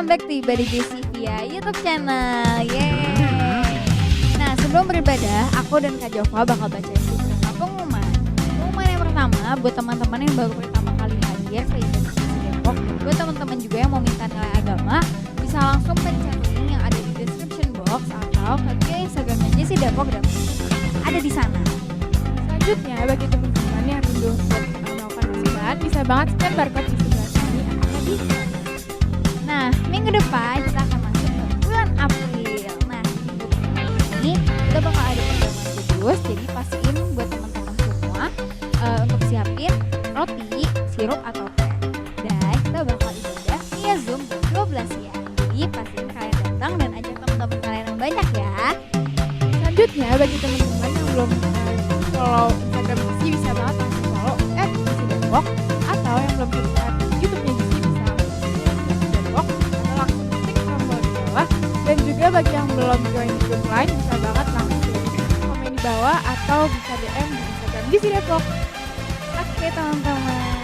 back to Ibadah JC via YouTube channel. Yeay. Nah, sebelum beribadah, aku dan Kak Jova bakal bacain beberapa pengumuman. Pengumuman yang pertama buat teman-teman yang baru pertama kali hadir ke Ibadah JC Depok, buat teman-teman juga yang mau minta nilai agama, bisa langsung pencet link yang ada di description box atau ke Instagramnya JC Depok dan ada di sana. Selanjutnya, bagi teman-teman yang rindu untuk melakukan persembahan, bisa banget scan barcode di sebelah sini atau di sana. Nah, minggu depan kita akan masuk ke bulan April. Nah, di bulan ini kita bakal ada program khusus, jadi pastiin buat teman-teman semua untuk siapin roti, sirup atau teh. Dan kita bakal ibadah via Zoom jam 12 siang. Jadi pastiin kalian datang dan ajak teman-teman kalian yang banyak ya. Selanjutnya, bagi teman-teman yang belum follow Instagram JC, bisa banget langsung follow @JC_Depok, atau yang belum subscribe YouTube-nya JC bisa langsung JC Depok atau langsung klik tombol di bawah. Dan juga bagi yang belum join di grup lain, bisa banget langsung komen di bawah atau bisa DM di Instagram JC Depok. Oke teman-teman,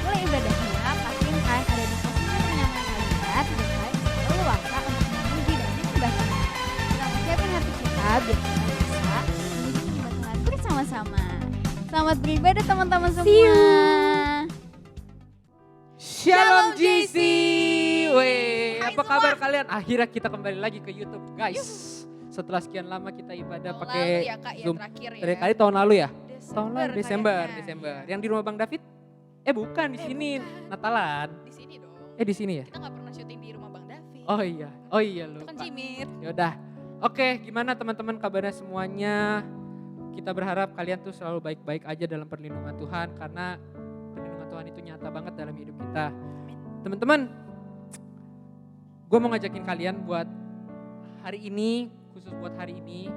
mulai ibadahnya pastiin kalian ada di posisi ternyaman kalian dan kalian bisa leluasa untuk memuji dan menyembah Tuhan. Kita siapin hati kita biar kita bisa memuji dan menyembah Tuhan bersama-sama. Selamat beribadah teman-teman semua. See you. Shalom JC. Weh, apa kabar kalian? Akhirnya kita kembali lagi ke YouTube, guys. Setelah sekian lama kita ibadah Tahun pakai lalu ya, Kak, ya, Zoom. terakhir ya. Dari kali tahun lalu ya? Tahun lalu Desember Desember. kayaknya. Yang di rumah Bang David? Bukan di sini, Natalan. Di sini dong. Di sini ya? Kita gak pernah syuting di rumah Bang David. Oh iya Itu kan lupa. Cimit. Yaudah. Oke, gimana teman-teman kabarnya semuanya? Kita berharap kalian tuh selalu baik-baik aja dalam perlindungan Tuhan, karena perlindungan Tuhan itu nyata banget dalam hidup kita. Teman-teman, gue mau ngajakin kalian buat hari ini, khusus buat hari ini.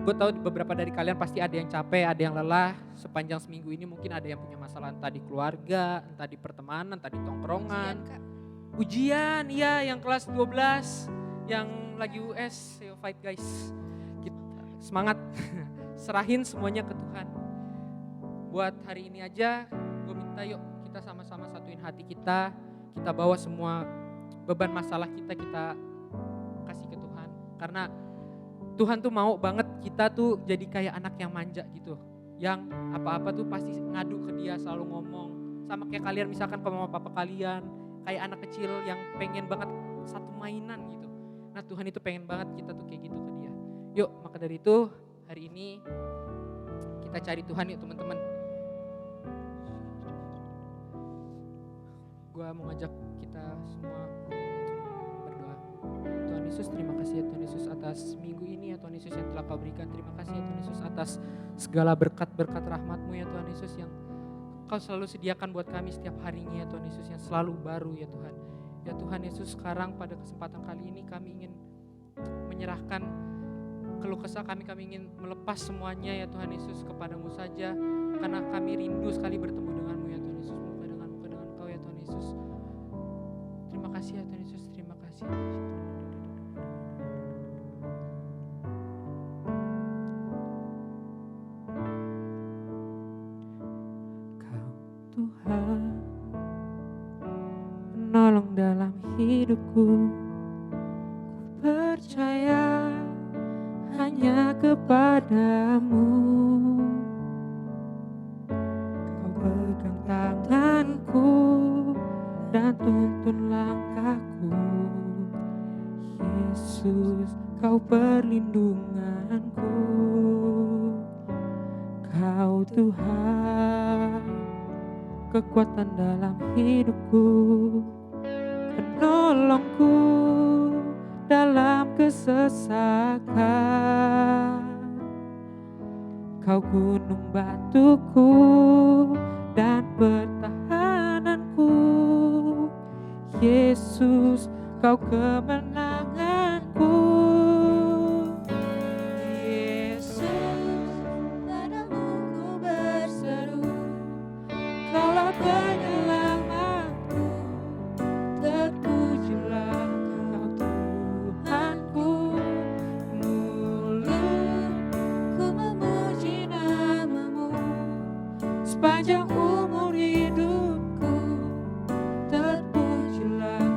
Gue tahu beberapa dari kalian pasti ada yang capek, ada yang lelah. Sepanjang seminggu ini mungkin ada yang punya masalah entah di keluarga, entah di pertemanan, entah di tongkrongan. Ujian, Kak. Ujian, iya, yang kelas 12, yang lagi US, yo fight guys. Semangat, serahin semuanya ke Tuhan. Buat hari ini aja, gue minta yuk kita sama-sama satuin hati kita bawa semua beban masalah kita kasih ke Tuhan. Karena Tuhan tuh mau banget kita tuh jadi kayak anak yang manja gitu. Yang apa-apa tuh pasti ngadu ke dia, selalu ngomong. Sama kayak kalian misalkan ke mama papa kalian, kayak anak kecil yang pengen banget satu mainan gitu. Nah Tuhan itu pengen banget kita tuh kayak gitu ke dia. Yuk, maka dari itu hari ini kita cari Tuhan yuk teman-teman. Gua mau ngajak kita semua berdoa. Tuhan Yesus, terima kasih ya Tuhan Yesus atas minggu ini ya Tuhan Yesus yang telah kau berikan. Terima kasih ya Tuhan Yesus atas segala berkat-berkat rahmat-Mu ya Tuhan Yesus yang kau selalu sediakan buat kami setiap harinya ya Tuhan Yesus yang selalu baru ya Tuhan. Ya Tuhan Yesus, sekarang pada kesempatan kali ini kami ingin menyerahkan keluh kesah kami ingin melepas semuanya ya Tuhan Yesus kepadamu saja. Karena kami rindu sekali bertemu denganmu ya Tuhan Yesus. Muka dengan Engkau ya Tuhan Yesus. Terima kasih ya Tuhan Yesus, terima kasih. Kau Tuhan menolong dalam hidupku. Ku percaya hanya kepadamu. Kau pegang tanganku dan tuntun langkahku. Yesus, kau perlindunganku. Kau Tuhan, kekuatan dalam hidupku, penolongku dalam kesesakan. Kau gunung batuku dan pertahananku. Yesus, kau kemenanganku. Yesus, padamu ku berseru. Kaulah penyelamatku. Terpujilah Kau Tuhanku. Mulutku memuji nama-Mu sepanjang umur hidupku. Terpujilah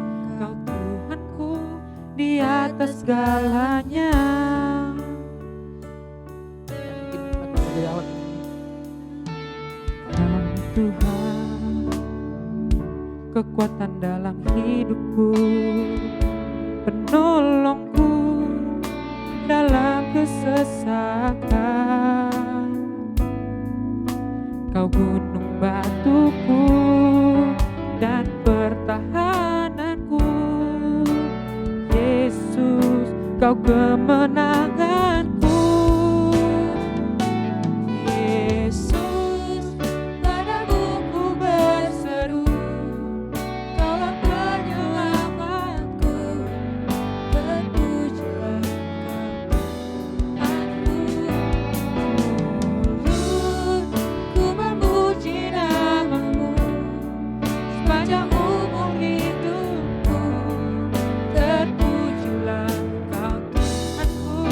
Tuhan, kekuatan dalam hidupku, penolongku dalam kesesakan. Kau gunung batuku dan pertahananku, Yesus, kau kemenanganku. Yesus, padamu ku berseru, kaulah penyelamatku, terpujilah Tuhanku. Mulut ku memuji namamu, sepanjang umur hidupku, terpujilah Kau Tuhanku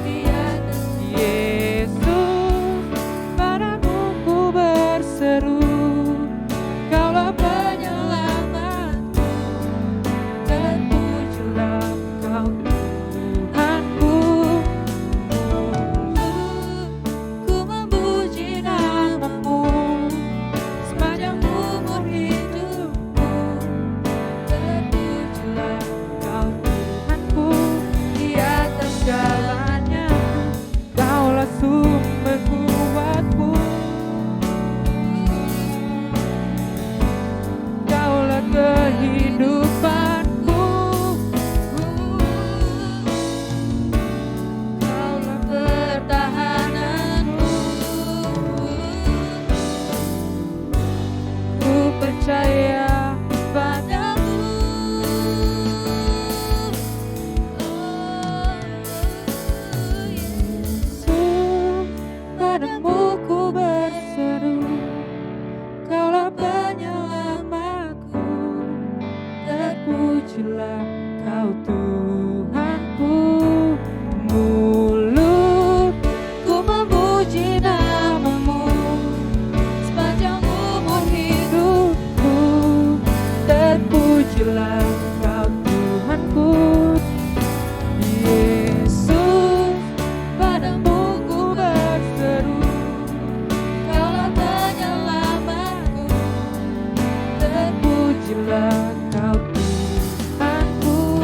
di atas. Yesus, padamu ku berseru, Kaulah penyelamatku, terpujilah Kau Tuhanku. Mulutku memuji namamu, sepanjang umur hidupku, terpujilah Kau Tuhanku di atas segalanya. Kaulah sumber kuatku, Kaulah kehidupanku, Kaulah pertahananku. Ku percaya padamu. Yesus, padamu ku berseru, Kaulah penyelamatku, terpujilah Kau Tuhanku. Mulutku memuji namamu, sepanjang umur hidupku, terpujilah Kau Tuhanku. Yesus, padamu ku berseru, Kaulah penyelamatku, terpujilah Kau Tuhanku.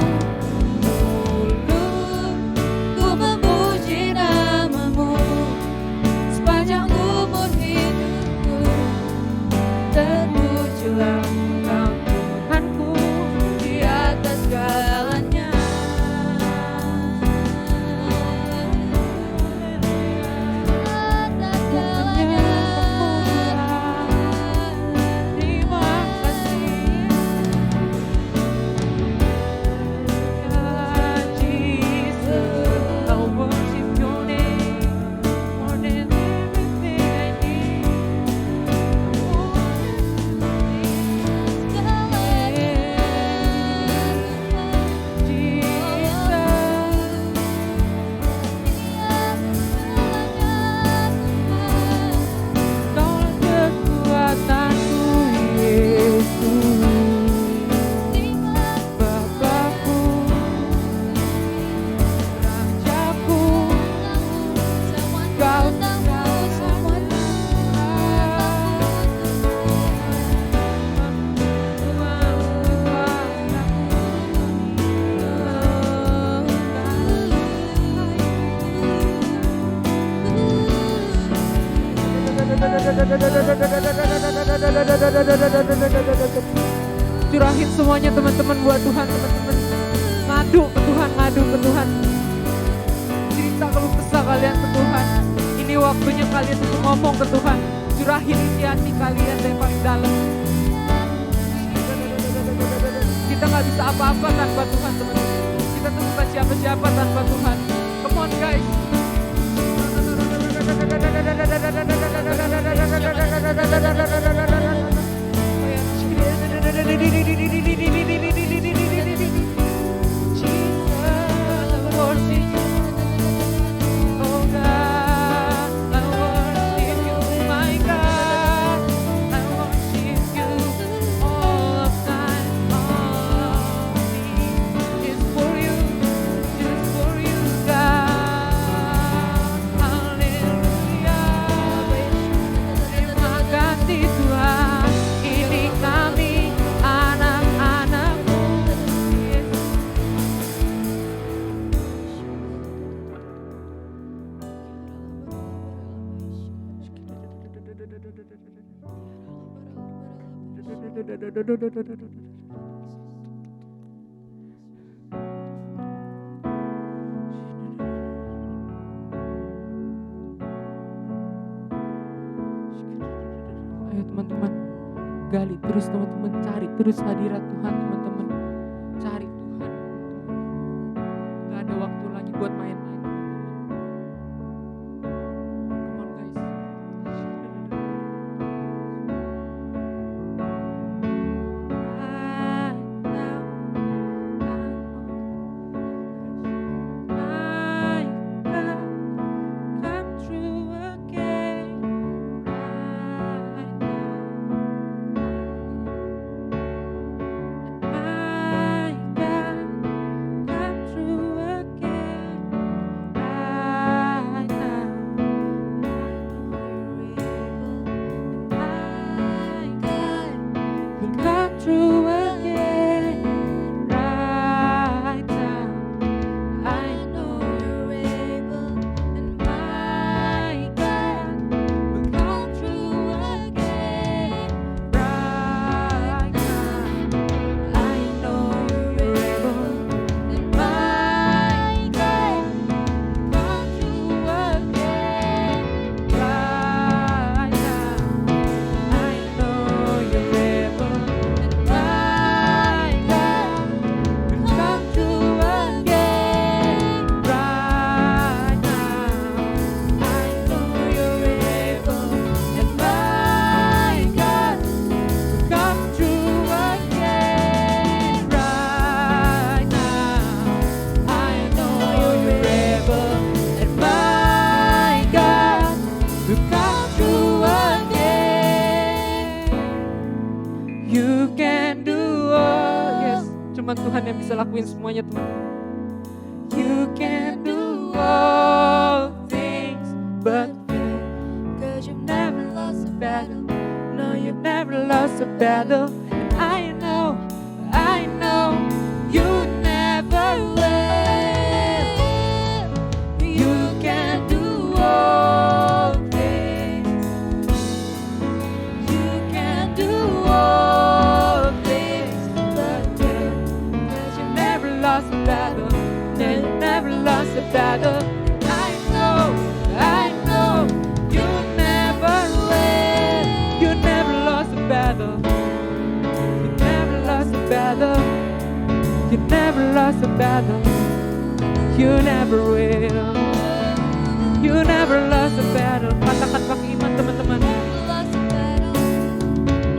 Mulutku memuji namamu, sepanjang umur hidupku, terpujilah Kau Tuhanku di atas segalanya. Atas segalanya. Terima kasih. Jesus, I worship your name more than everything I need. Kaulah kekuatanku, Yesus, Bapakku, Rajaku, Kau Curahin semuanya teman-teman buat Tuhan, teman-teman. Ngadu ke Tuhan, ngadu ke Tuhan. Cerita keluh kesah kalian ke Tuhan. Ini waktunya kalian untuk ngomong ke Tuhan. Curahin isi hati kalian dari paling dalam. Kita nggak bisa apa-apa tanpa Tuhan, teman-teman. Kita tuh bukan siapa-siapa tanpa Tuhan. Come on guys. For you, just for you, God. Ayo teman-teman, gali terus teman-teman, cari terus hadirat Tuhan teman-teman. Cari Tuhan. Gak ada waktu lagi buat main-main teman-teman. Come on guys. Cuman Tuhan yang bisa lakuin semuanya Tuhan. You can do all things but fail, 'cause you've never lost a battle. No, you've never lost a battle. And I know you never will. You can do all things. You can do all things but fail, 'cause you never lost a battle. Yeah, you never lost a battle. I know you never will. You never lost a battle. You never lost a battle. You never lost a battle. You never will. You never lost a battle. Katakan pakai iman teman-teman.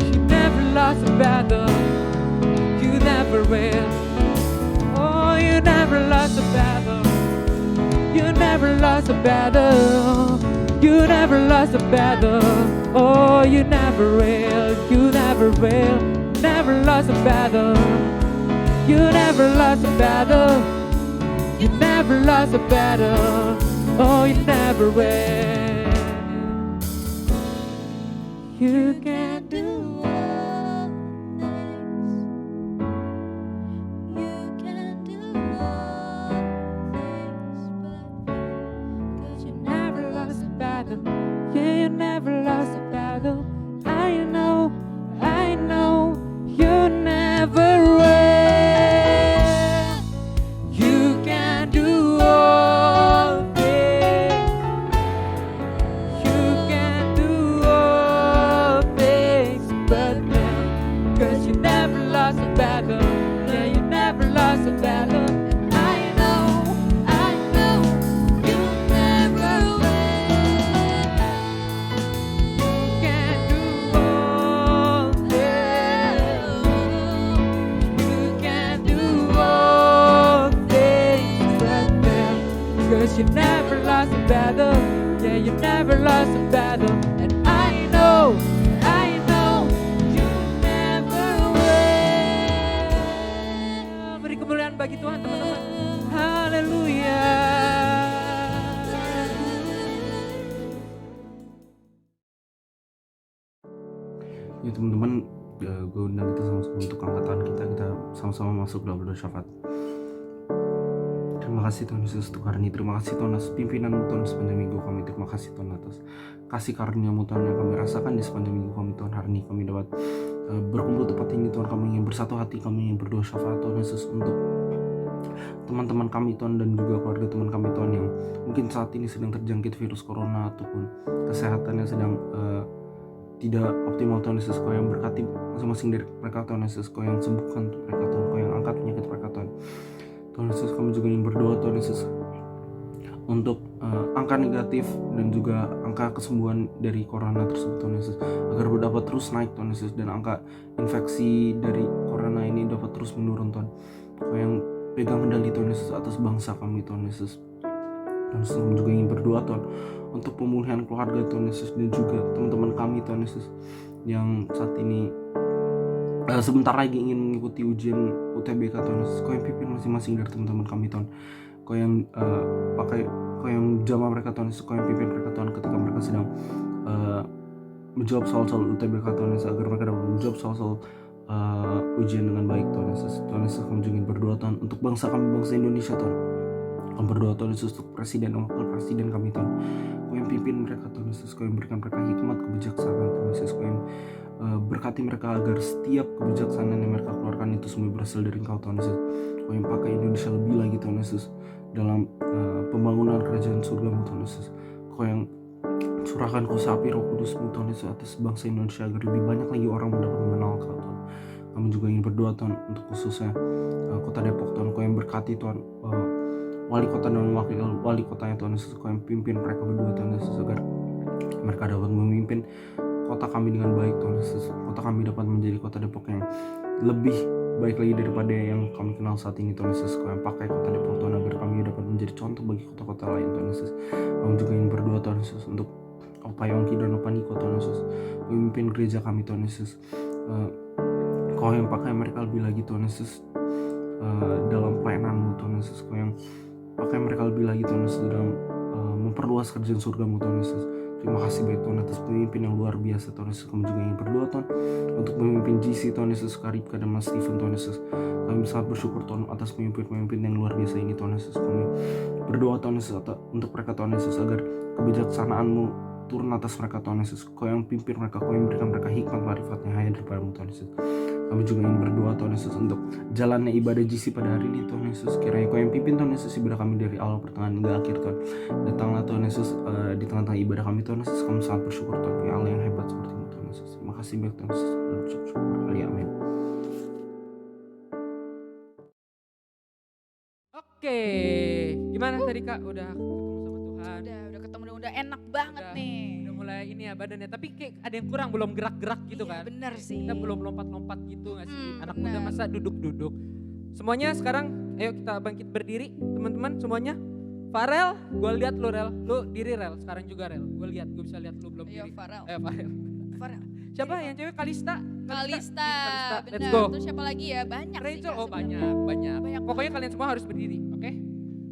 You never lost a battle. You never will. Oh, you never lost a battle. You never lost a battle. You never lost a battle. Oh, you never will. You never will. Never lost a battle. You never lost a battle. You never lost a battle. Oh, you never will. You can do all things. You can do all things but fail, 'cause you never lost a battle. Yeah, you never lost a battle. I know you never will. You can do all things. You can do all things but fail, 'cause you never lost a battle. Yeah, you never lost a battle. I know you never will. You can do all things. You can do all things but fail, 'cause you never lost a battle. Yeah, you never lost a battle. And I know you never will. Beri kemuliaan bagi Tuhan teman-teman. Haleluya. Ya teman-teman, gue undang kita sama-sama untuk angkat tangan kita sama-sama masuk dalam berdoa syafaat. Terima kasih Tuhan Yesus untuk hari ini. Terima kasih Tuhan atas pimpinan-Mu Tuhan sepanjang minggu kami. Terima kasih Tuhan atas kasih karunia-Mu Tuhan yang kami rasakan di sepanjang minggu kami Tuhan. Hari ini kami dapat berkumpul tempat ini Tuhan. Kami ingin bersatu hati, kami ingin berdoa syafaat Tuhan Yesus untuk teman-teman kami Tuhan dan juga keluarga teman kami Tuhan yang mungkin saat ini sedang terjangkit virus corona ataupun kesehatannya sedang tidak optimal Tuhan Yesus. Kau yang berkati masing-masing dari mereka Tuhan Yesus, Kau yang sembuhkan mereka Tuhan, Kau yang angkat penyakit mereka Tuhan. Tuhan Yesus, kami juga ingin berdoa Tuhan Yesus untuk angka negatif dan juga angka kesembuhan dari corona tersebut Tuhan Yesus, agar dapat terus naik Tuhan Yesus, dan angka infeksi dari corona ini dapat terus menurun Tuhan. Kau yang pegang kendali Tuhan Yesus atas bangsa kami Tuhan Yesus. Dan kami juga ingin berdoa Tuhan untuk pemulihan keluarga Tuhan Yesus, dan juga teman-teman kami Tuhan Yesus yang saat ini sebentar lagi ingin mengikuti ujian UTBK Tuhan Yesus. Kau yang pimpin masing-masing dari teman-teman kami Tuhan. Kau yang Kau yang jamah mereka Tuhan Yesus, Kau yang pimpin mereka Tuhan ketika mereka sedang menjawab soal-soal UTBK Tuhan Yesus, agar mereka dapat menjawab soal-soal ujian dengan baik Tuhan Yesus. Tuhan Yesus, kami juga ingin berdoa Tuhan untuk bangsa kami, bangsa Indonesia Tuhan. Kami berdoa Tuhan Yesus untuk presiden dan wakil presiden kami Tuhan. Kau yang pimpin mereka Tuhan Yesus, Kau yang berikan mereka hikmat, kebijaksanaan Tuhan Yesus. Kau yang berkati mereka agar setiap kebijaksanaan yang mereka keluarkan itu semua berasal dari Engkau Tuhan Yesus. Kau yang pakai Indonesia lebih lagi Tuhan Yesus dalam pembangunan kerajaan surga-Mu Tuhan Yesus. Kau yang curahkan kuasa api Roh Kudus-Mu Tuhan Yesus atas bangsa Indonesia agar lebih banyak lagi orang mendapat mengenal Kau Tuhan. Kami juga ingin berdoa Tuhan untuk khususnya kota Depok Tuhan. Kau yang berkati Tuhan wali kota dan wakil wali kotanya Tuhan Yesus. Kau yang pimpin mereka berdua Tuhan Yesus agar mereka dapat memimpin kota kami dengan baik Tuhan Yesus. Kota kami dapat menjadi kota Depok yang lebih baik lagi daripada yang kami kenal saat ini Tuhan Yesus. Kau yang pakai kota Depok Tuhan agar kami dapat menjadi contoh bagi kota-kota lain Tuhan Yesus. Kami juga ingin berdoa Tuhan Yesus untuk Opa Yongki dan Opa Niko Tuhan Yesus, memimpin gereja kami Tuhan Yesus. Kau yang pakai mereka lebih lagi Tuhan Yesus dalam pelayanan-Mu Tuhan Yesus. Kau yang pakai mereka lebih lagi Tuhan Yesus dalam memperluas kerjaan surga-Mu Tuhan Yesus. Terima kasih baik Tuhan atas pemimpin yang luar biasa Tuhan Yesus. Kami juga ingin berdoa Tuhan untuk memimpin GC Tuhan Yesus, Karibka dan Mas Stephen Tuhan Yesus. Kami sangat bersyukur Tuhan atas pemimpin-pemimpin yang luar biasa ini Tuhan Yesus. Kami berdoa Tuhan Yesus untuk mereka Tuhan Yesus agar kebijaksanaan-Mu turun atas mereka Tuhan Yesus. Kau yang pimpin mereka, Kau yang berikan mereka hikmat marifat yang hanya daripada-Mu Tuhan Yesus. Kami juga ingin berdoa Tuhan Yesus untuk jalannya ibadah GC pada hari ini Tuhan Yesus. Kiranya Kau yang pimpin Tuhan Yesus ibadah kami dari awal pertengahan hingga akhir Tuhan. Datanglah Tuhan Yesus di tengah-tengah ibadah kami Tuhan Yesus. Kami sangat bersyukur Tuhan, punya Allah yang hebat seperti-Mu Tuhan Yesus. Terima kasih banyak Tuhan Yesus. Syukur. Amin. Oke, gimana tadi Kak? Udah ketemu sama Tuhan? Udah ketemu, udah enak banget Udah. nih. Udah mulai ini ya badannya, tapi kayak ada yang kurang, belum gerak-gerak gitu Iya, kan. bener sih. Kita belum lompat-lompat gitu gak sih? Anak muda bener. masa duduk-duduk. Semuanya sekarang ayo kita bangkit berdiri teman-teman semuanya. Farel, gue lihat lu Rel, lu diri Rel, sekarang juga Rel. Gue lihat, gue bisa lihat lu belum Ayo diri. Farel. Farel. Farel. Siapa yang cewek? Kalista. Kalista, Let's benar. go. Terus siapa lagi ya? Banyak sih. Rachel, Kak, oh sebenarnya. banyak. Banyak Pokoknya banget. kalian semua harus berdiri, oke?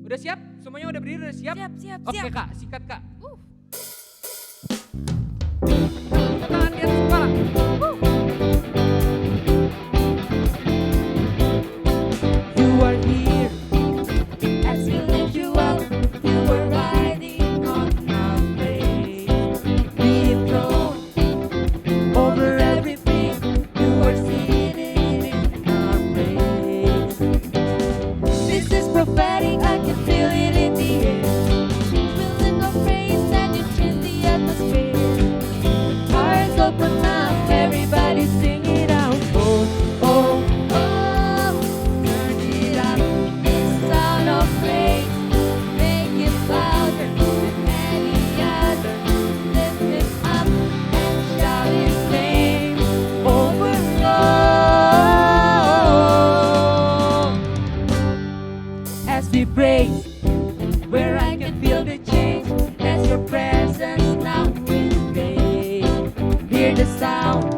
Udah siap? Semuanya udah berdiri, udah siap? Siap. Oke Kak, sikat Kak. Tangan di atas kepala. You are here. As we lift you up, you were riding on our praise. Be enthroned over everything. You were seated in our praise. This is prophetic, I can feel it in the air. Feeling of praise and you change the atmosphere. Hearts open up, everybody sing it out. Oh, oh, oh, turn it up. This sound of praise, make it louder than any other. Lift him up and shout his name over all. As we praise, where I can feel the change, as your presence now will stay. Hear the sound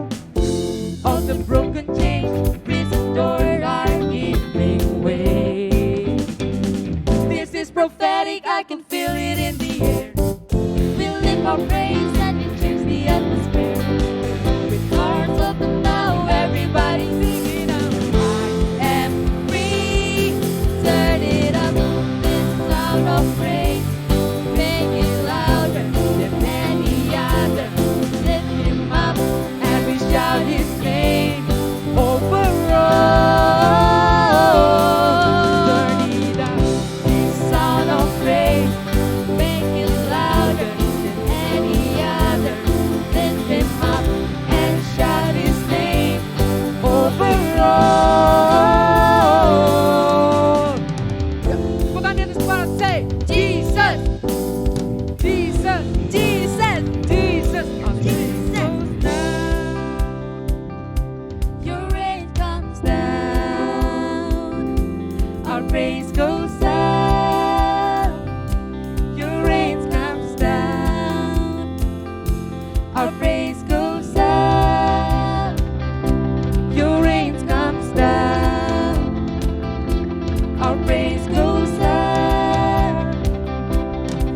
of the broken chains, prison doors are giving way. This is prophetic, I can feel it in the air. We lift our praise and you change the atmosphere. With hearts open now, everybody sing it out. I am free, turn it up, this sound of praise. Make it louder than any other. Lift him up and we shout his name.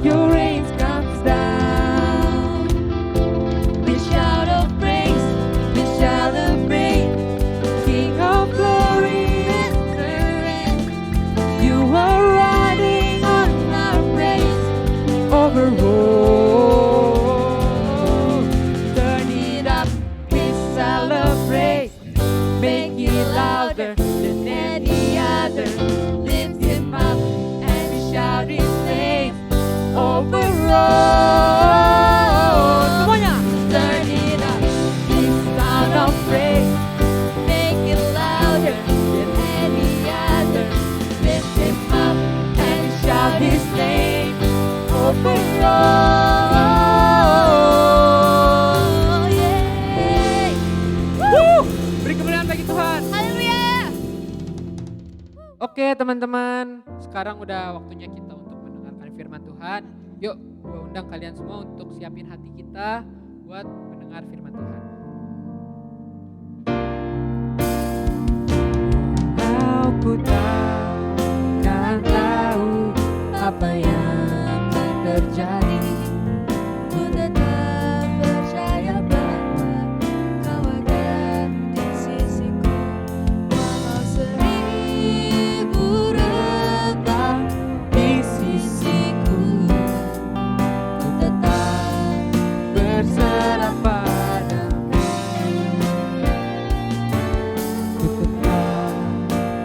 your rain comes down. We shout of praise, we celebrate, King of glory and reign. You are riding on our praise over all. Turn it up, we celebrate, make it louder than any other. Lift him up and shout his name over all. Semuanya, turn it up, this sound of praise, make it louder than any other. Lift him up and shout his name over all. Yeah. Woo! Beri kemuliaan bagi Tuhan. Haleluya. Oke teman-teman, sekarang udah waktunya kita untuk mendengarkan firman Tuhan. Yuk, gue undang kalian semua untuk siapin hati kita buat mendengar firman Tuhan. Aku takkan tahu apa yang akan terjadi. Ku tetap percaya bahwa Kau ada di sisiku. Walau seribu retak di sisiku, ku tetap berserah padamu. Ku tetap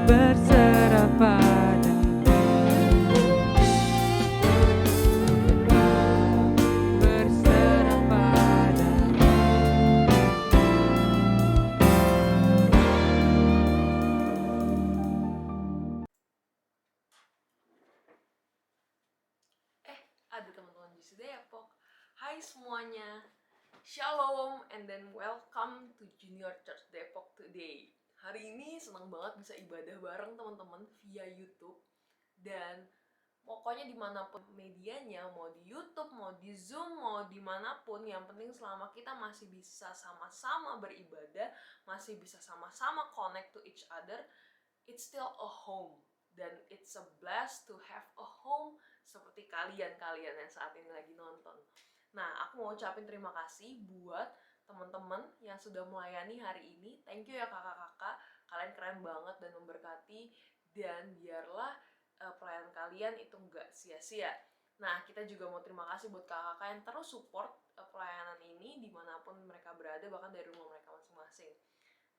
berserah padamu. Berserah padamu. Ada teman-teman di Depok. Hai semuanya, Shalom and then welcome to Junior Church Depok today. Hari ini senang banget bisa ibadah bareng teman-teman via YouTube. Dan pokoknya dimanapun medianya, mau di YouTube, mau di Zoom, mau dimanapun, yang penting selama kita masih bisa sama-sama beribadah, masih bisa sama-sama connect to each other, it's still a home. Dan it's a blast to have a home seperti kalian yang saat ini lagi nonton. Nah, aku mau ucapin terima kasih buat teman-teman yang sudah melayani hari ini. Thank you ya kakak-kakak, kalian keren banget dan memberkati. Dan biarlah pelayanan kalian itu nggak sia-sia. Nah, kita juga mau terima kasih buat kakak-kakak yang terus support pelayanan ini dimanapun mereka berada, bahkan dari rumah mereka masing-masing.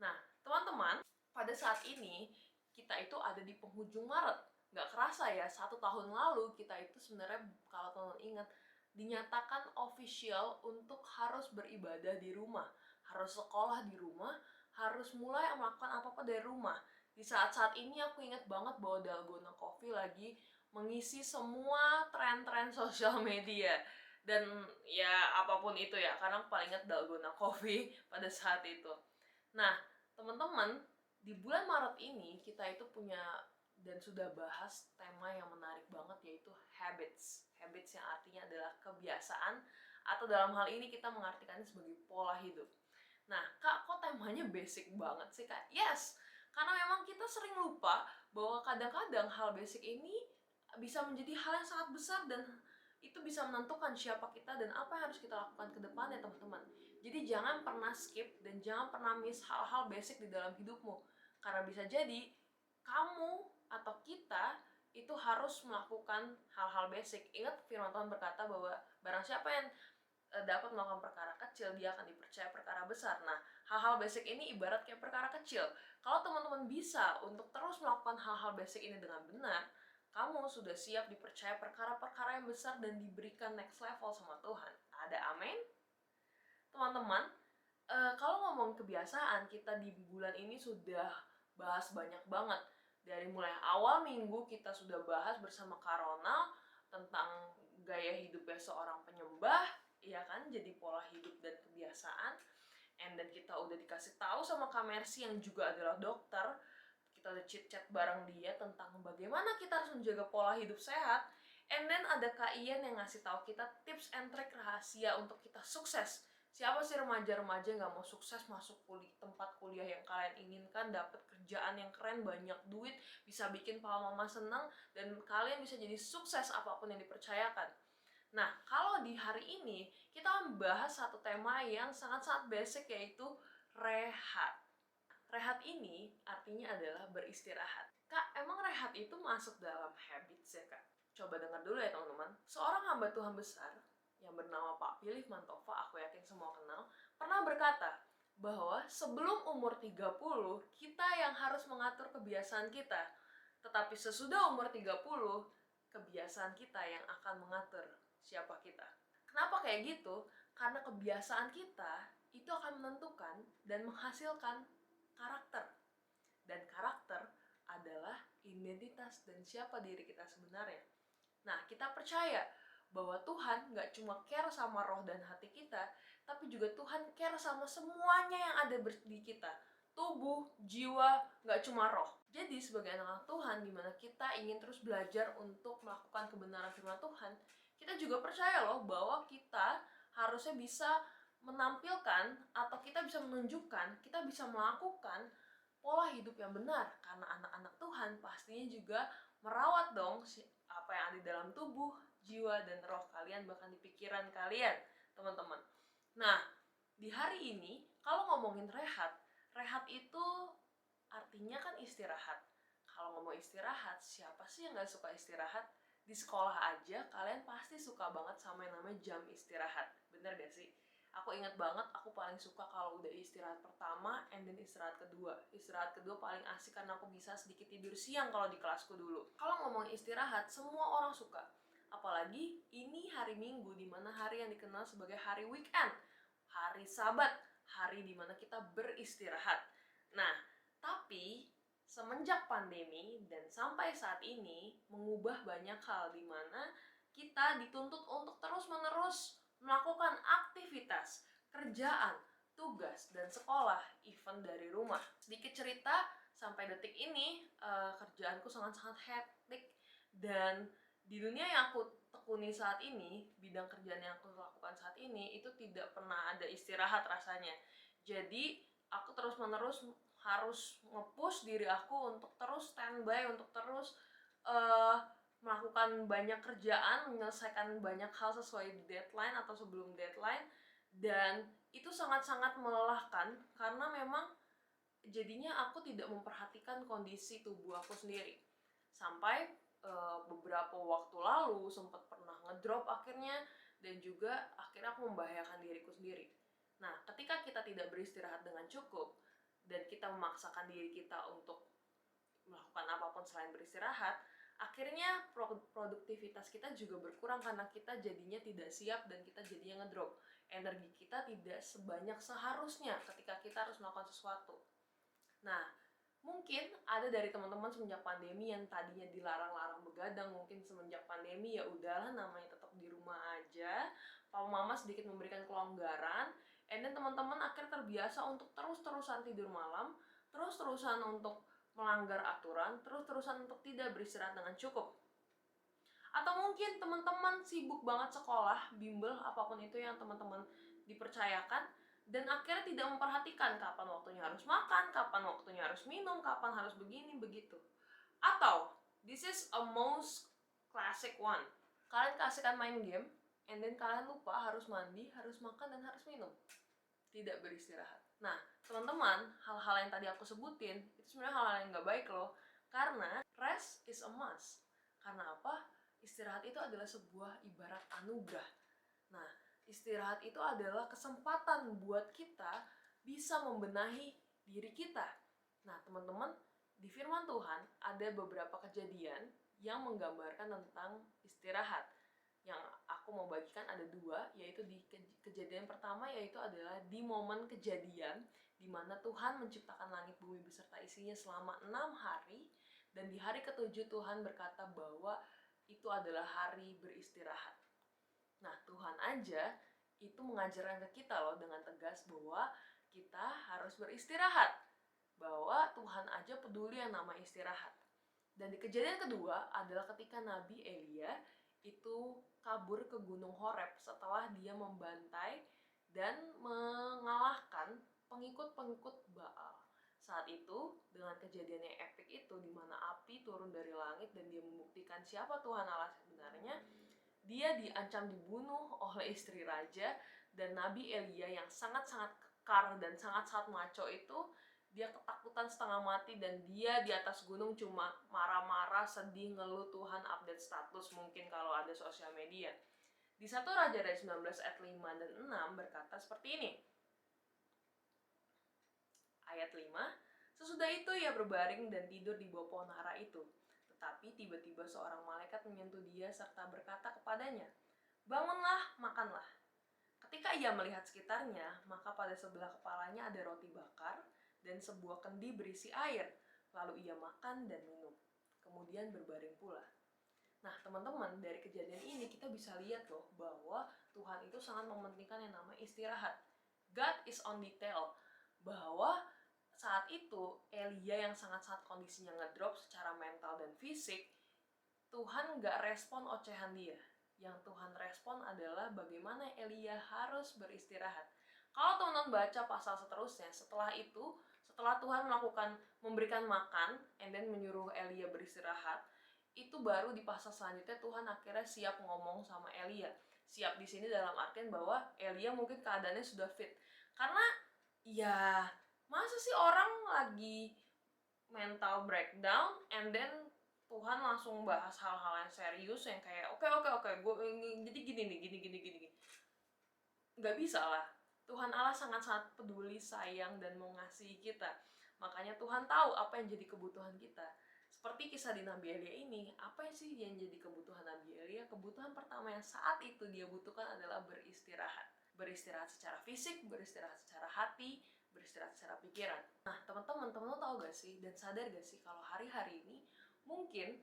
Nah, teman-teman, pada saat ini kita itu ada di penghujung Maret. Nggak kerasa ya, 1 tahun lalu kita itu sebenarnya, kalau teman-teman ingat, dinyatakan official untuk harus beribadah di rumah, harus sekolah di rumah, harus mulai melakukan apa-apa dari rumah. Di saat-saat ini aku ingat banget bahwa Dalgona Coffee lagi mengisi semua tren-tren sosial media. Dan ya apapun itu ya, karena aku paling ingat Dalgona Coffee pada saat itu. Nah, teman-teman, di bulan Maret ini kita itu punya dan sudah bahas tema yang menarik banget, yaitu habits. Habits yang artinya adalah kebiasaan, atau dalam hal ini kita mengartikannya sebagai pola hidup. Nah, Kak, kok temanya basic banget sih, Kak? Yes, karena memang kita sering lupa bahwa kadang-kadang hal basic ini bisa menjadi hal yang sangat besar, dan itu bisa menentukan siapa kita dan apa yang harus kita lakukan ke depannya, teman-teman. Jadi jangan pernah skip dan jangan pernah miss hal-hal basic di dalam hidupmu. Karena bisa jadi kamu atau kita itu harus melakukan hal-hal basic. Ingat firman Tuhan berkata bahwa barang siapa yang dapat melakukan perkara kecil, dia akan dipercaya perkara besar. Nah, hal-hal basic ini ibarat kayak perkara kecil. Kalau teman-teman bisa untuk terus melakukan hal-hal basic ini dengan benar, kamu sudah siap dipercaya perkara-perkara yang besar dan diberikan next level sama Tuhan. Ada amin? Teman-teman, kalau ngomong kebiasaan, kita di bulan ini sudah bahas banyak banget. Dari mulai awal minggu kita sudah bahas bersama Karona tentang gaya hidupnya seorang penyembah, ya kan, jadi pola hidup dan kebiasaan. And then kita udah dikasih tahu sama Kak Mercy yang juga adalah dokter. Kita udah chit-chat bareng dia tentang bagaimana kita harus menjaga pola hidup sehat. And then ada Kak Ian yang ngasih tahu kita tips and trick rahasia untuk kita sukses. Siapa sih remaja-remaja yang gak mau sukses masuk tempat kuliah yang kalian inginkan, dapat kerjaan yang keren, banyak duit, bisa bikin papa mama senang, dan kalian bisa jadi sukses apapun yang dipercayakan. Nah, kalau di hari ini kita membahas satu tema yang sangat-sangat basic, yaitu rehat. Rehat ini artinya adalah beristirahat. Kak, emang rehat itu masuk dalam habits ya, Kak? Coba dengar dulu ya teman-teman. Seorang hamba Tuhan besar yang bernama Pak Pilih Mantova, aku yakin semua kenal, pernah berkata bahwa sebelum umur 30, kita yang harus mengatur kebiasaan kita. Tetapi sesudah umur 30, kebiasaan kita yang akan mengatur siapa kita. Kenapa kayak gitu? Karena kebiasaan kita itu akan menentukan dan menghasilkan karakter. Dan karakter adalah identitas dan siapa diri kita sebenarnya. Nah, kita percaya bahwa Tuhan gak cuma care sama roh dan hati kita, tapi juga Tuhan care sama semuanya yang ada di kita. Tubuh, jiwa, gak cuma roh. Jadi sebagai anak-anak Tuhan, dimana kita ingin terus belajar untuk melakukan kebenaran firman Tuhan, kita juga percaya loh bahwa kita harusnya bisa menampilkan atau kita bisa menunjukkan, kita bisa melakukan pola hidup yang benar. Karena anak-anak Tuhan pastinya juga merawat dong apa yang ada di dalam tubuh, jiwa, dan roh kalian, bahkan di pikiran kalian, teman-teman. Nah, di hari ini, kalau ngomongin rehat, rehat itu artinya kan istirahat. Kalau ngomong istirahat, siapa sih yang gak suka istirahat? Di sekolah aja, kalian pasti suka banget sama yang namanya jam istirahat. Bener gak sih? Aku inget banget, aku paling suka kalau udah istirahat pertama and then istirahat kedua. Istirahat kedua paling asik karena aku bisa sedikit tidur siang kalau di kelasku dulu. Kalau ngomong istirahat, semua orang suka. Apalagi ini hari Minggu, dimana hari yang dikenal sebagai hari weekend, hari Sabat, hari dimana kita beristirahat. Nah, tapi semenjak pandemi dan sampai saat ini mengubah banyak hal, dimana kita dituntut untuk terus-menerus melakukan aktivitas, kerjaan, tugas, dan sekolah, even dari rumah. Sedikit cerita, sampai detik ini kerjaanku sangat-sangat hektik, dan di dunia yang aku tekuni saat ini, bidang kerjaan yang aku lakukan saat ini, itu tidak pernah ada istirahat rasanya. Jadi, aku terus-menerus harus nge-push diri aku untuk terus standby, untuk terus melakukan banyak kerjaan, menyelesaikan banyak hal sesuai deadline atau sebelum deadline. Dan itu sangat-sangat melelahkan, karena memang jadinya aku tidak memperhatikan kondisi tubuh aku sendiri. Sampai beberapa waktu lalu sempat pernah ngedrop akhirnya, dan juga akhirnya aku membahayakan diriku sendiri. Nah, ketika kita tidak beristirahat dengan cukup dan kita memaksakan diri kita untuk melakukan apapun selain beristirahat, akhirnya produktivitas kita juga berkurang karena kita jadinya tidak siap dan kita jadinya ngedrop. Energi kita tidak sebanyak seharusnya ketika kita harus melakukan sesuatu. Nah, mungkin ada dari teman-teman semenjak pandemi yang tadinya dilarang-larang begadang, mungkin semenjak pandemi ya udahlah, namanya tetap di rumah aja. Papa mama sedikit memberikan kelonggaran, and then teman-teman akhirnya terbiasa untuk terus-terusan tidur malam, terus-terusan untuk melanggar aturan, terus-terusan untuk tidak beristirahat dengan cukup. Atau mungkin teman-teman sibuk banget sekolah, bimbel, apapun itu yang teman-teman dipercayakan, dan akhirnya tidak memperhatikan kapan waktunya harus makan, kapan waktunya harus minum, kapan harus begini, begitu. Atau, this is a most classic one. Kalian kasihkan main game, and then kalian lupa harus mandi, harus makan, dan harus minum. Tidak beristirahat. Nah, teman-teman, hal-hal yang tadi aku sebutin, itu sebenarnya hal-hal yang gak baik loh. Karena rest is a must. Karena apa? Istirahat itu adalah sebuah ibarat anugerah. Nah, istirahat itu adalah kesempatan buat kita bisa membenahi diri kita. Nah, teman-teman, di firman Tuhan ada beberapa kejadian yang menggambarkan tentang istirahat. Yang aku mau bagikan ada dua, yaitu di kejadian pertama, yaitu adalah di momen kejadian di mana Tuhan menciptakan langit bumi beserta isinya selama 6 hari, dan di hari ke-7 Tuhan berkata bahwa itu adalah hari beristirahat. Nah, Tuhan aja itu mengajarkan ke kita loh dengan tegas bahwa kita harus beristirahat, bahwa Tuhan aja peduli yang nama istirahat. Dan di kejadian kedua adalah ketika Nabi Elia itu kabur ke Gunung Horeb setelah dia membantai dan mengalahkan pengikut-pengikut Baal. Saat itu, dengan kejadian yang epik itu, di mana api turun dari langit dan dia membuktikan siapa Tuhan Allah sebenarnya, Dia diancam dibunuh oleh istri raja, dan Nabi Elia yang sangat-sangat kekar dan sangat-sangat maco itu, dia ketakutan setengah mati dan dia di atas gunung cuma marah-marah, sedih, ngeluh, Tuhan update status mungkin kalau ada sosial media. Di 1 Raja dari 19 ayat 5 dan 6 berkata seperti ini. Ayat 5, sesudah itu ia berbaring dan tidur di bawah pohon ara itu. Tetapi tiba-tiba seorang malaikat menyentuh dia serta berkata kepadanya, bangunlah, makanlah. Ketika ia melihat sekitarnya, maka pada sebelah kepalanya ada roti bakar dan sebuah kendi berisi air. Lalu ia makan dan minum. Kemudian berbaring pula. Nah, teman-teman, dari kejadian ini kita bisa lihat loh bahwa Tuhan itu sangat mementingkan yang namanya istirahat. God is on detail. Bahwa saat itu Elia yang sangat-sangat kondisinya ngedrop secara mental dan fisik, Tuhan nggak respon ocehan dia. Yang Tuhan respon adalah bagaimana Elia harus beristirahat. Kalau teman-teman baca pasal seterusnya, setelah itu, setelah Tuhan memberikan makan, and then menyuruh Elia beristirahat, itu baru di pasal selanjutnya Tuhan akhirnya siap ngomong sama Elia. Siap di sini dalam artian bahwa Elia mungkin keadaannya sudah fit. Karena ya masa sih orang lagi mental breakdown and then Tuhan langsung bahas hal-hal yang serius yang kayak oke, gue jadi gini. Nggak bisa lah. Tuhan Allah sangat-sangat peduli, sayang, dan mengasihi kita. Makanya Tuhan tahu apa yang jadi kebutuhan kita. Seperti kisah di Nabi Elia ini, apa sih yang jadi kebutuhan Nabi Elia? Kebutuhan pertama yang saat itu dia butuhkan adalah beristirahat. Beristirahat secara fisik, beristirahat secara hati, beristirahat secara pikiran. Nah, teman-teman tahu gak sih dan sadar gak sih kalau hari-hari ini mungkin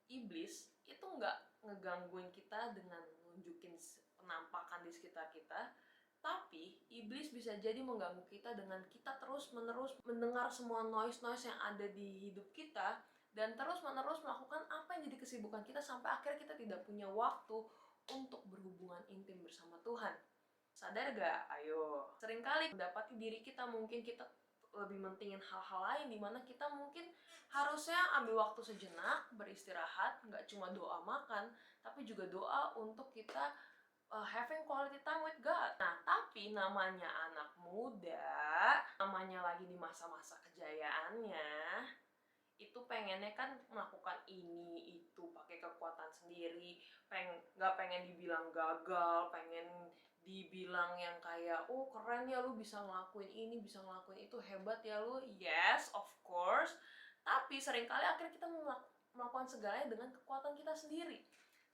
iblis itu nggak ngegangguin kita dengan nunjukin penampakan di sekitar kita, tapi iblis bisa jadi mengganggu kita dengan kita terus-menerus mendengar semua noise-noise yang ada di hidup kita dan terus-menerus melakukan apa yang jadi kesibukan kita sampai akhirnya kita tidak punya waktu untuk berhubungan intim bersama Tuhan. Sadar gak? Ayo. Seringkali mendapati diri kita mungkin kita lebih mentingin hal-hal lain dimana kita mungkin harusnya ambil waktu sejenak beristirahat, nggak cuma doa makan, tapi juga doa untuk kita having quality time with God. Nah, tapi namanya anak muda, namanya lagi di masa-masa kejayaannya, itu pengennya kan melakukan ini itu pakai kekuatan sendiri, nggak pengen dibilang gagal, pengen dibilang yang kayak oh keren ya lu bisa ngelakuin ini, bisa ngelakuin itu, hebat ya lu. Yes, of course. Tapi seringkali akhirnya kita melakukan segalanya dengan kekuatan kita sendiri.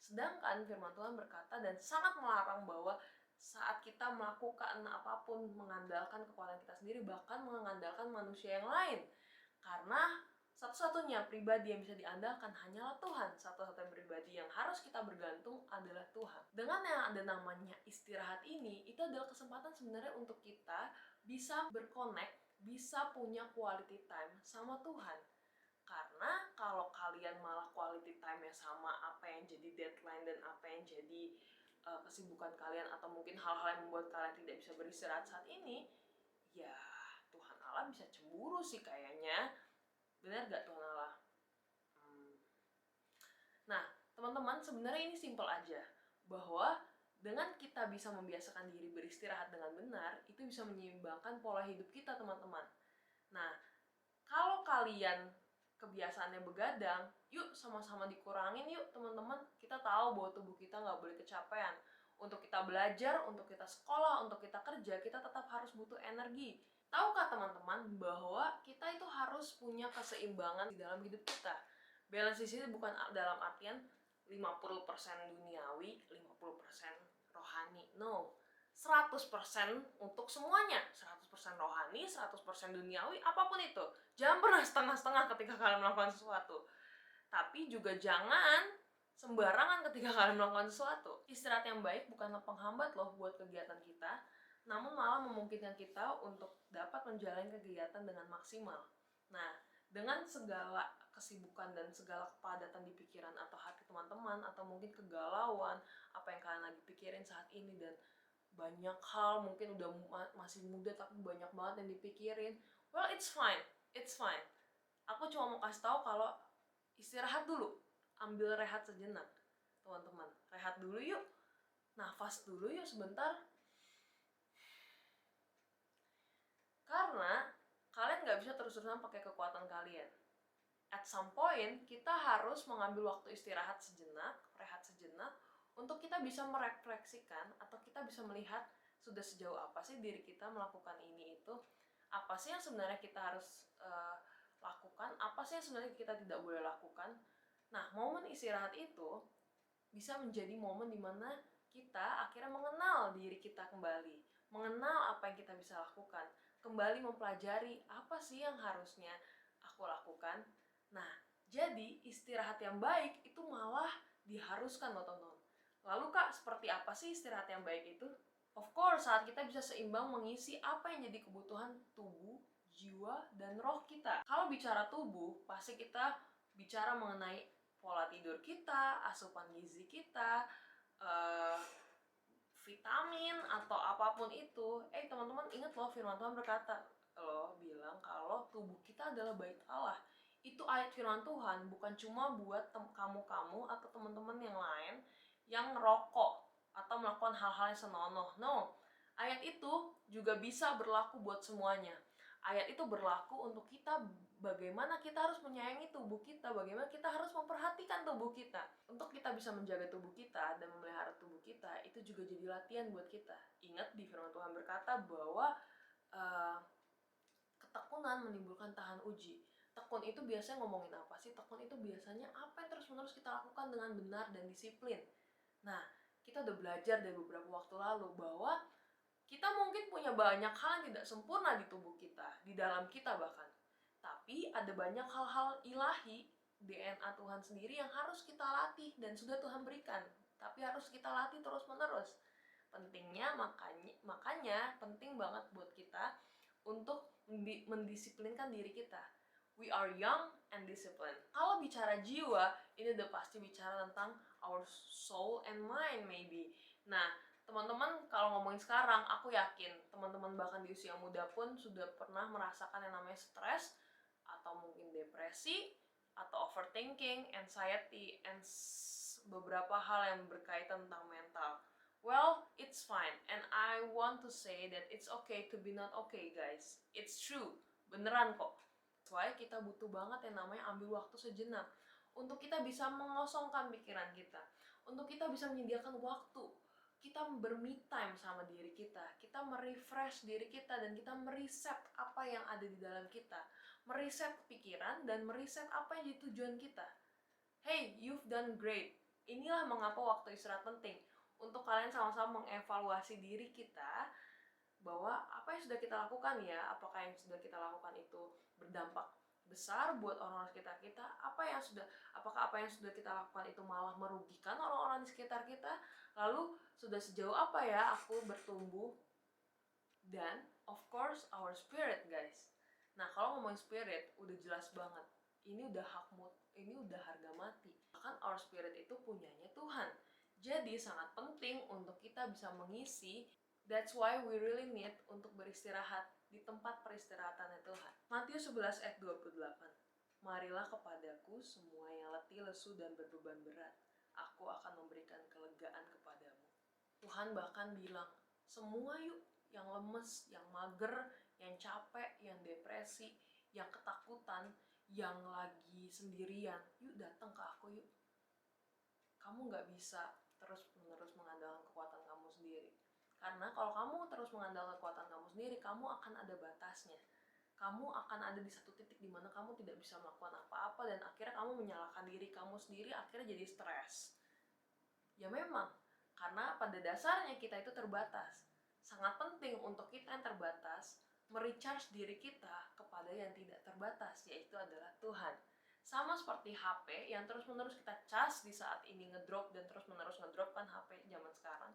Sedangkan firman Tuhan berkata dan sangat melarang bahwa saat kita melakukan apapun mengandalkan kekuatan kita sendiri, bahkan mengandalkan manusia yang lain. Karena satu-satunya pribadi yang bisa diandalkan hanyalah Tuhan. Satu-satunya pribadi yang harus kita bergantung adalah Tuhan. Dengan yang ada namanya istirahat ini, itu adalah kesempatan sebenarnya untuk kita bisa berconnect, bisa punya quality time sama Tuhan. Karena kalau kalian malah quality time-nya sama apa yang jadi deadline dan apa yang jadi kesibukan kalian atau mungkin hal-hal yang membuat kalian tidak bisa beristirahat saat ini, ya Tuhan Allah bisa cemburu sih kayaknya. Benar gak Tuhan Allah? Nah, teman-teman, sebenarnya ini simple aja. Bahwa dengan kita bisa membiasakan diri beristirahat dengan benar, itu bisa menyeimbangkan pola hidup kita, teman-teman. Nah, kalau kalian kebiasaannya begadang, yuk sama-sama dikurangin yuk, teman-teman. Kita tahu bahwa tubuh kita nggak boleh kecapean. Untuk kita belajar, untuk kita sekolah, untuk kita kerja, kita tetap harus butuh energi. Tahukah teman-teman bahwa kita itu harus punya keseimbangan di dalam hidup kita? Balance di sini bukan dalam artian 50% duniawi, 50% rohani. No. 100% untuk semuanya. 100% rohani, 100% duniawi, apapun itu. Jangan pernah setengah-setengah ketika kalian melakukan sesuatu. Tapi juga jangan sembarangan ketika kalian melakukan sesuatu. Istirahat yang baik bukanlah penghambat loh buat kegiatan kita, namun malah memungkinkan kita untuk dapat menjalani kegiatan dengan maksimal. Nah, dengan segala kesibukan dan segala kepadatan di pikiran atau hati teman-teman, atau mungkin kegalauan, apa yang kalian lagi pikirin saat ini, dan banyak hal, mungkin udah masih muda tapi banyak banget yang dipikirin, well it's fine. Aku cuma mau kasih tahu kalau istirahat dulu, ambil rehat sejenak. teman-teman. Rehat dulu yuk. Nafas dulu yuk sebentar. Karena kalian nggak bisa terus-terusan pakai kekuatan kalian. At some point, kita harus mengambil waktu istirahat sejenak, rehat sejenak, untuk kita bisa merefleksikan atau kita bisa melihat sudah sejauh apa sih diri kita melakukan ini itu, apa sih yang sebenarnya kita harus lakukan, apa sih yang sebenarnya kita tidak boleh lakukan. Nah, momen istirahat itu bisa menjadi momen dimana kita akhirnya mengenal diri kita kembali, mengenal apa yang kita bisa lakukan, kembali mempelajari apa sih yang harusnya aku lakukan. Nah, jadi istirahat yang baik itu malah diharuskan loh teman-teman. Lalu Kak, seperti apa sih istirahat yang baik itu? Of course, saat kita bisa seimbang mengisi apa yang jadi kebutuhan tubuh, jiwa, dan roh kita. Kalau bicara tubuh, pasti kita bicara mengenai pola tidur kita, asupan gizi kita, vitamin, atau apapun itu. Teman-teman ingat loh, firman Tuhan berkata, loh bilang kalau tubuh kita adalah bait Allah. Itu ayat firman Tuhan, bukan cuma buat kamu-kamu atau teman-teman yang lain yang ngerokok atau melakukan hal-hal yang senonoh. No, ayat itu juga bisa berlaku buat semuanya. Ayat itu berlaku untuk kita, bagaimana kita harus menyayangi tubuh kita, bagaimana kita harus memperhatikan tubuh kita. Untuk kita bisa menjaga tubuh kita dan memelihara tubuh kita, itu juga jadi latihan buat kita. Ingat di firman Tuhan berkata bahwa ketekunan menimbulkan tahan uji. Tekun itu biasanya ngomongin apa sih? Tekun itu biasanya apa yang terus-menerus kita lakukan dengan benar dan disiplin. Nah, kita udah belajar dari beberapa waktu lalu bahwa kita mungkin punya banyak hal yang tidak sempurna di tubuh kita, di dalam kita bahkan. Tapi ada banyak hal-hal ilahi, DNA Tuhan sendiri yang harus kita latih dan sudah Tuhan berikan. Tapi harus kita latih terus-menerus. Pentingnya, makanya penting banget buat kita untuk mendisiplinkan diri kita. We are young and disciplined. Kalau bicara jiwa, ini udah pasti bicara tentang our soul and mind maybe. Nah, teman-teman kalau ngomongin sekarang, aku yakin teman-teman bahkan di usia muda pun sudah pernah merasakan yang namanya stres, atau mungkin depresi, atau overthinking, anxiety, and beberapa hal yang berkaitan tentang mental. Well, it's fine, and I want to say that it's okay to be not okay, guys. It's true, beneran kok. Soalnya kita butuh banget yang namanya ambil waktu sejenak untuk kita bisa mengosongkan pikiran kita, untuk kita bisa menyediakan waktu, kita ber-me time sama diri kita merefresh diri kita, dan kita mereset apa yang ada di dalam kita, mereset pikiran, dan mereset apa yang jadi tujuan kita. Hey, you've done great. Inilah mengapa waktu istirahat penting, untuk kalian sama-sama mengevaluasi diri kita, bahwa apa yang sudah kita lakukan ya, apakah yang sudah kita lakukan itu berdampak besar buat orang-orang sekitar kita, apakah apa yang sudah kita lakukan itu malah merugikan orang-orang di sekitar kita, lalu sudah sejauh apa ya aku bertumbuh. Dan of course our spirit, guys. Nah, kalau ngomongin spirit udah jelas banget, ini udah ini udah harga mati. Bahkan our spirit itu punyanya Tuhan, jadi sangat penting untuk kita bisa mengisi. That's why we really need untuk beristirahat di tempat peristirahatannya Tuhan. Matius 11 ayat 28. Marilah kepadaku semua yang letih, lesu, dan berbeban berat. Aku akan memberikan kelegaan kepadamu. Tuhan bahkan bilang, semua yuk, yang lemes, yang mager, yang capek, yang depresi, yang ketakutan, yang lagi sendirian, yuk datang ke aku yuk. Kamu gak bisa terus-menerus mengandalkan kekuatan kamu sendiri. Karena kalau kamu terus mengandalkan kekuatan kamu sendiri, kamu akan ada batasnya. Kamu akan ada di satu titik di mana kamu tidak bisa melakukan apa-apa, dan akhirnya kamu menyalahkan diri kamu sendiri, akhirnya jadi stres. Ya memang, karena pada dasarnya kita itu terbatas. Sangat penting untuk kita yang terbatas, merecharge diri kita kepada yang tidak terbatas, yaitu adalah Tuhan. Sama seperti HP yang terus-menerus kita cas di saat ini ngedrop, dan terus-menerus ngedrop kan HP zaman sekarang.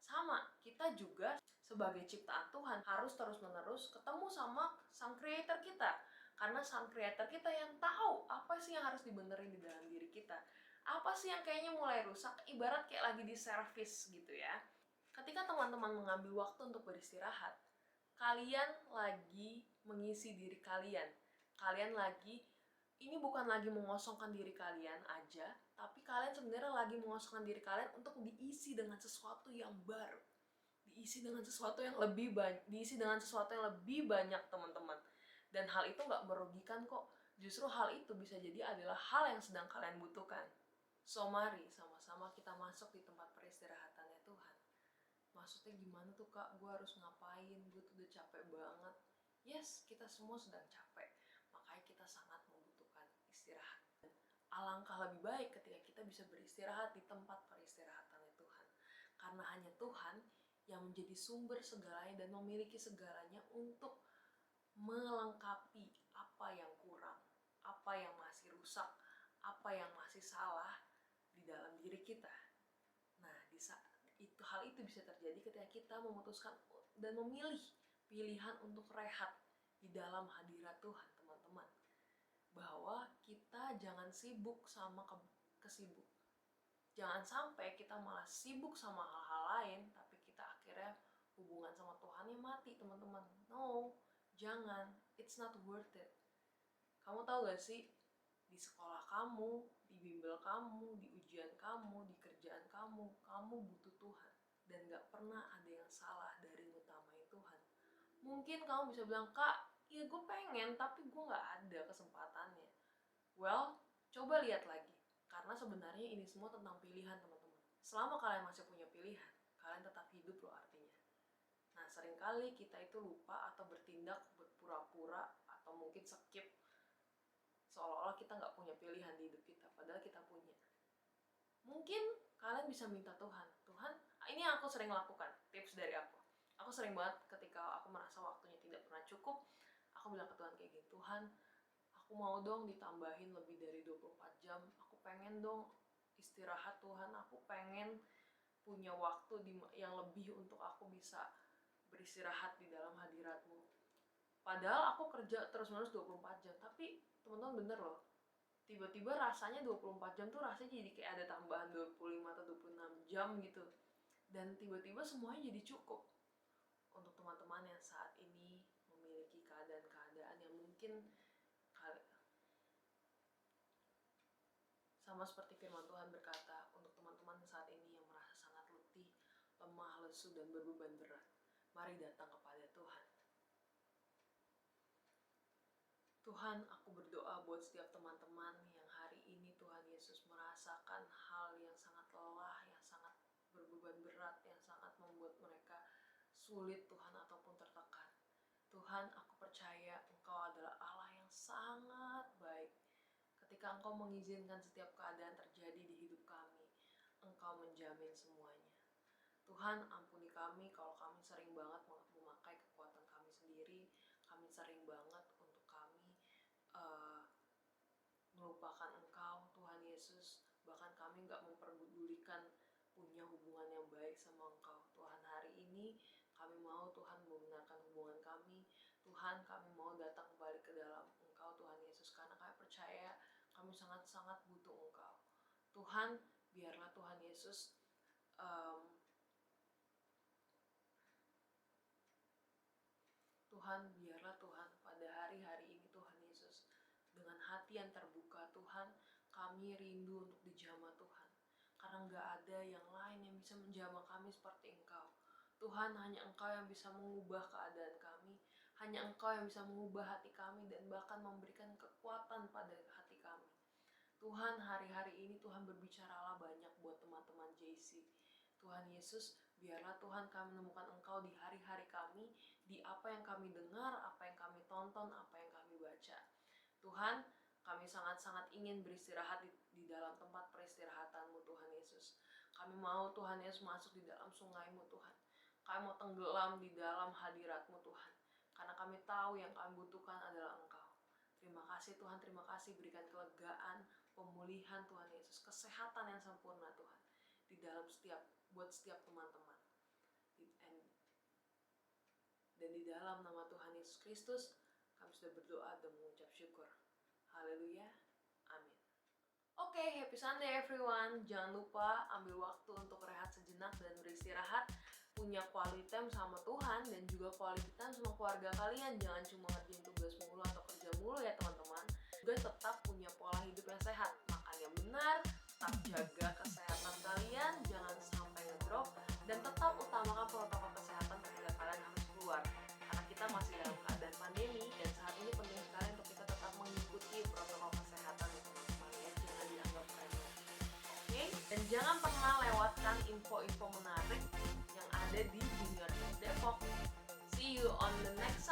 Sama, kita juga sebagai ciptaan Tuhan harus terus-menerus ketemu sama Sang Creator kita. Karena Sang Creator kita yang tahu apa sih yang harus dibenerin di dalam diri kita. Apa sih yang kayaknya mulai rusak, ibarat kayak lagi di servis gitu ya. Ketika teman-teman mengambil waktu untuk beristirahat, kalian lagi mengisi diri kalian. Kalian lagi, ini bukan lagi mengosongkan diri kalian aja, tapi kalian sebenarnya lagi mengosongkan diri kalian untuk diisi dengan sesuatu yang baru, diisi dengan sesuatu yang lebih banyak teman-teman. Dan hal itu nggak merugikan kok, justru hal itu bisa jadi adalah hal yang sedang kalian butuhkan. So mari sama-sama kita masuk di tempat peristirahatannya Tuhan. Maksudnya gimana tuh Kak, gue harus ngapain, gue tuh udah capek banget. Yes, kita semua sedang capek, makanya kita sangat membutuhkan istirahat. Alangkah lebih baik ketika kita bisa beristirahat di tempat peristirahatannya Tuhan. Karena hanya Tuhan yang menjadi sumber segalanya dan memiliki segalanya untuk melengkapi apa yang kurang, apa yang masih rusak, apa yang masih salah di dalam diri kita. Nah, hal itu bisa terjadi ketika kita memutuskan dan memilih pilihan untuk rehat di dalam hadirat Tuhan, teman-teman. Bahwa kita jangan sibuk sama kesibuk. Jangan sampai kita malah sibuk sama hal-hal lain, tapi kita akhirnya hubungan sama Tuhannya mati, teman-teman. No, jangan. It's not worth it. Kamu tahu gak sih, di sekolah kamu, di bimbel kamu, di ujian kamu, di kerjaan kamu butuh Tuhan. Dan gak pernah ada yang salah dari ngutamain Tuhan. Mungkin kamu bisa bilang, Kak, ya gue pengen, tapi gue gak ada kesempatannya. Well, coba lihat lagi. Karena sebenarnya ini semua tentang pilihan, teman-teman. Selama kalian masih punya pilihan, kalian tetap hidup loh artinya. Nah, seringkali kita itu lupa atau bertindak berpura-pura atau mungkin skip seolah-olah kita nggak punya pilihan di hidup kita, padahal kita punya. Mungkin kalian bisa minta Tuhan, ini yang aku sering lakukan, tips dari aku. Aku sering banget ketika aku merasa waktunya tidak pernah cukup, aku bilang ke Tuhan kayak gini, Tuhan, aku mau dong ditambahin lebih dari 24 jam, aku pengen dong istirahat Tuhan, aku pengen punya waktu yang lebih untuk aku bisa beristirahat di dalam hadirat-Mu. Padahal aku kerja terus-menerus 24 jam, tapi teman-teman bener loh, tiba-tiba rasanya 24 jam tuh rasanya jadi kayak ada tambahan 25 atau 26 jam gitu. Dan tiba-tiba semuanya jadi cukup. Untuk teman-teman yang saat ini memiliki keadaan-keadaan yang mungkin sama seperti firman Tuhan berkata, untuk teman-teman saat ini yang merasa sangat letih, lemah, lesu, dan berbeban berat, mari datang kepada Tuhan. Tuhan, aku berdoa buat setiap teman-teman yang hari ini Tuhan Yesus merasakan hal yang sangat lelah, yang sangat berbeban berat, yang sangat membuat mereka sulit Tuhan ataupun tertekan. Tuhan, aku percaya Engkau adalah Allah yang sangat baik. Ketika Engkau mengizinkan setiap keadaan terjadi di hidup kami, Engkau menjamin semuanya. Tuhan, ampuni kami kalau kami sering banget memakai kekuatan kami sendiri, kami sering banget untuk kami melupakan Engkau, Tuhan Yesus. Bahkan kami gak memperdulikan punya hubungan yang baik sama Engkau. Tuhan, hari ini kami mau Tuhan membenarkan hubungan kami. Tuhan, kami mau datang kembali ke dalam Engkau, Tuhan Yesus, karena kami percaya kami sangat-sangat butuh Engkau. Tuhan, biarlah Tuhan Yesus Tuhan, biarlah Tuhan pada hari-hari ini Tuhan Yesus, dengan hati yang terbuka Tuhan, kami rindu untuk dijamah Tuhan. Karena gak ada yang lain yang bisa menjamah kami seperti Engkau. Tuhan, hanya Engkau yang bisa mengubah keadaan kami, hanya Engkau yang bisa mengubah hati kami dan bahkan memberikan kekuatan pada hati kami. Tuhan, hari-hari ini Tuhan berbicaralah banyak buat teman-teman JC. Tuhan Yesus, biarlah Tuhan kami menemukan Engkau di hari-hari kami, di apa yang kami dengar, apa yang kami tonton, apa yang kami baca. Tuhan, kami sangat-sangat ingin beristirahat di dalam tempat peristirahatan-Mu Tuhan Yesus. Kami mau Tuhan Yesus masuk di dalam sungai-Mu Tuhan. Kami mau tenggelam di dalam hadirat-Mu Tuhan. Karena kami tahu yang kami butuhkan adalah Engkau. Terima kasih Tuhan, terima kasih, berikan kelegaan, pemulihan Tuhan Yesus, kesehatan yang sempurna Tuhan. Di dalam buat setiap teman-teman. Dan di dalam nama Tuhan Yesus Kristus, kami sudah berdoa dan mengucap syukur. Haleluya. Amin. Oke, happy Sunday everyone. Jangan lupa ambil waktu untuk rehat sejenak dan beristirahat. Punya quality time sama Tuhan dan juga quality time sama keluarga kalian. Jangan cuma ngerjain tugas mulu atau kerja mulu ya teman-teman. Juga tetap punya pola hidup yang sehat. Makan yang benar, tetap jaga kesehatan kalian, jangan sampai ngedrop, dan tetap utamakan protokol kesehatan ketika kalian harus keluar. Karena kita masih dalam keadaan pandemi, dan saat ini penting sekali untuk kita tetap mengikuti protokol kesehatan itu teman-teman ya, jangan dianggap remeh. Oke, dan jangan pernah lewatkan info-info menarik yang ada di Junior Church Depok. See you on the next